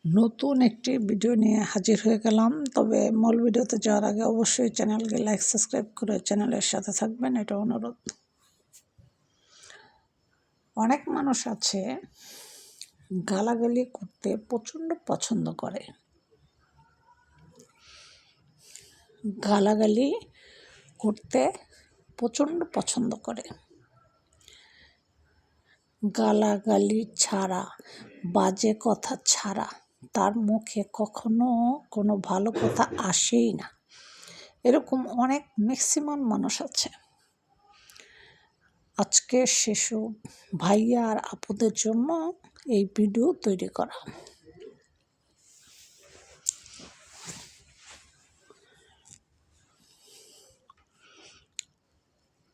নতুন একটি ভিডিও নিয়ে হাজির হয়ে গেলাম। তবে মূল ভিডিওতে যাওয়ার আগে অবশ্যই চ্যানেলকে লাইক সাবস্ক্রাইব করে চ্যানেলের সাথে থাকবেন, এটা অনুরোধ। অনেক মানুষ আছে গালাগালি করতে প্রচণ্ড পছন্দ করে। গালাগালি করতে প্রচণ্ড পছন্দ করে। গালাগালি ছাড়া, বাজে কথা ছাড়া তার মুখে কখনো কোনো ভালো কথা আসেই না। এরকম অনেক ম্যাক্সিমাম মানুষ আছে। আজকে সেসব ভাইয়া আর আপুদের জন্য এই ভিডিও তৈরি করা।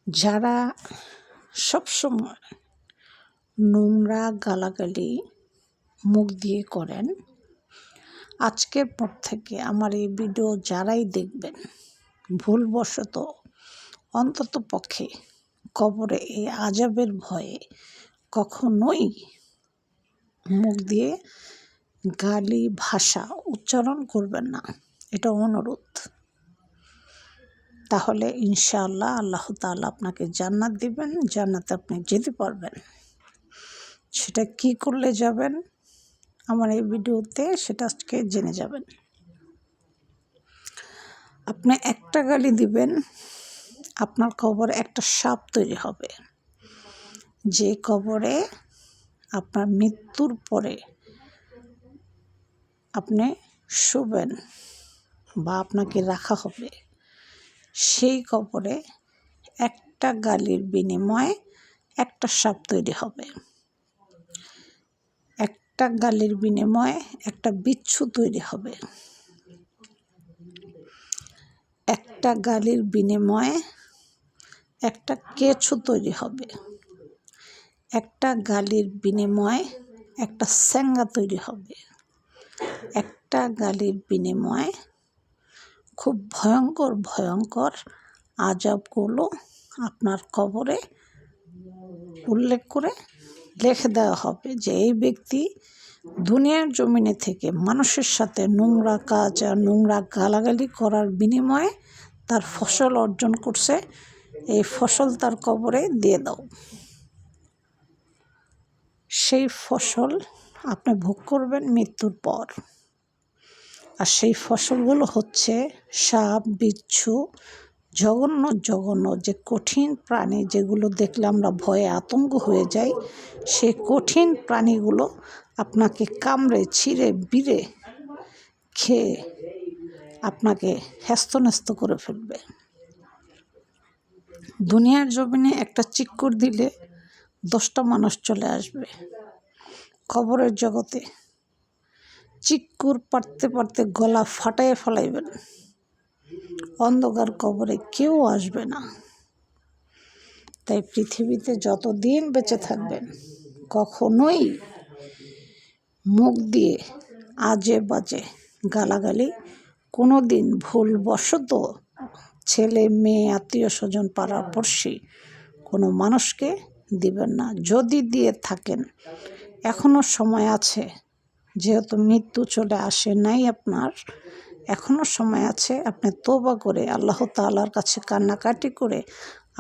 যারা সবসময় নোংরা গালাগালি মুখ দিয়ে করেন, আজকের পর থেকে আমার এই ভিডিও যারাই দেখবেন, ভুলবশত অন্তত পক্ষে কবরে এই আযাবের ভয়ে কখনোই মুখ দিয়ে গালি ভাষা উচ্চারণ করবেন না, এটা অনুরোধ। তাহলে ইনশাআল্লাহ আল্লাহ তাআলা আপনাকে জান্নাত দিবেন, জান্নাতে আপনি যেতে পারবেন। সেটা কি করলে যাবেন আমার এই ভিডিওতে সেটা আজকে জেনে যাবেন। আপনি একটা গালি দিবেন, আপনার কবরে একটা সাপ তৈরি হবে। যে কবরে আপনার মৃত্যুর পরে আপনি শুবেন বা আপনাকে রাখা হবে, সেই কবরে একটা গালির বিনিময়ে একটা সাপ তৈরি হবে। একটা গালির বিনিময়ে একটা বিচ্ছু তৈরি হবে। একটা গালির বিনিময়ে একটা কেঁচো তৈরি হবে। একটা গালির বিনিময়ে একটা স্যাঙ্গা তৈরি হবে। একটা গালির বিনিময়ে খুব ভয়ঙ্কর ভয়ঙ্কর আযাবগুলো আপনার কবরে উল্লেখ করে লিখে দেওয়া হবে যে এই ব্যক্তি দুনিয়ার জমিনে থেকে মানুষের সাথে নোংরা কাজ আর নোংরা গালাগালি করার বিনিময়ে তার ফসল অর্জন করছে, এই ফসল তার কবরে দিয়ে দাও। সেই ফসল আপনি ভোগ করবেন মৃত্যুর পর। আর সেই ফসলগুলো হচ্ছে সাপ, বিচ্ছু, জঘন্য জঘন্য যে কঠিন প্রাণী, যেগুলো দেখলে আমরা ভয়ে আতঙ্ক হয়ে যাই, সেই কঠিন প্রাণীগুলো আপনাকে কামড়ে ছিঁড়ে বিড়ে খেয়ে আপনাকে হ্যস্তন্যস্ত করে ফেলবে। দুনিয়ার জমিনে একটা চিৎকার দিলে 10টা মানুষ চলে আসবে। কবরের জগতে চিৎকার পারতে পারতে গলা ফাটাইয়ে ফেলাইবেন, অন্ধকার কবরে কেউ আসবে না। তাই পৃথিবীতে যতদিন বেঁচে থাকবেন কখনোই মুখ দিয়ে আজে বাজে গালাগালি কোনো দিন ভুলবশত ছেলে মেয়ে আত্মীয় স্বজন পাড়াপড়শি কোনো মানুষকে দিবেন না। যদি দিয়ে থাকেন এখনও সময় আছে, যেহেতু মৃত্যু চলে আসে নাই আপনার, এখনও সময় আছে। আপনি তওবা করে আল্লাহ তাআলার কাছে কান্নাকাটি করে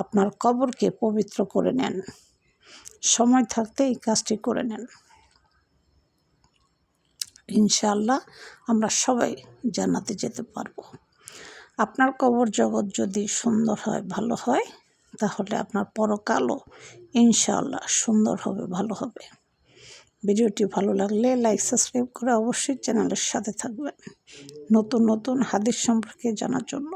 আপনার কবরকে পবিত্র করে নেন। সময় থাকতে এই কাজটি করে নেন। ইনশাআল্লাহ আমরা সবাই জান্নাতে যেতে পারবো। আপনার কবর জগৎ যদি সুন্দর হয়, ভালো হয়, তাহলে আপনার পরকালও ইনশাআল্লাহ সুন্দর হবে, ভালো হবে। ভিডিওটি ভালো লাগলে লাইক সাবস্ক্রাইব করে অবশ্যই চ্যানেলের সাথে থাকবেন নতুন নতুন হাদিস সম্পর্কে জানার জন্য।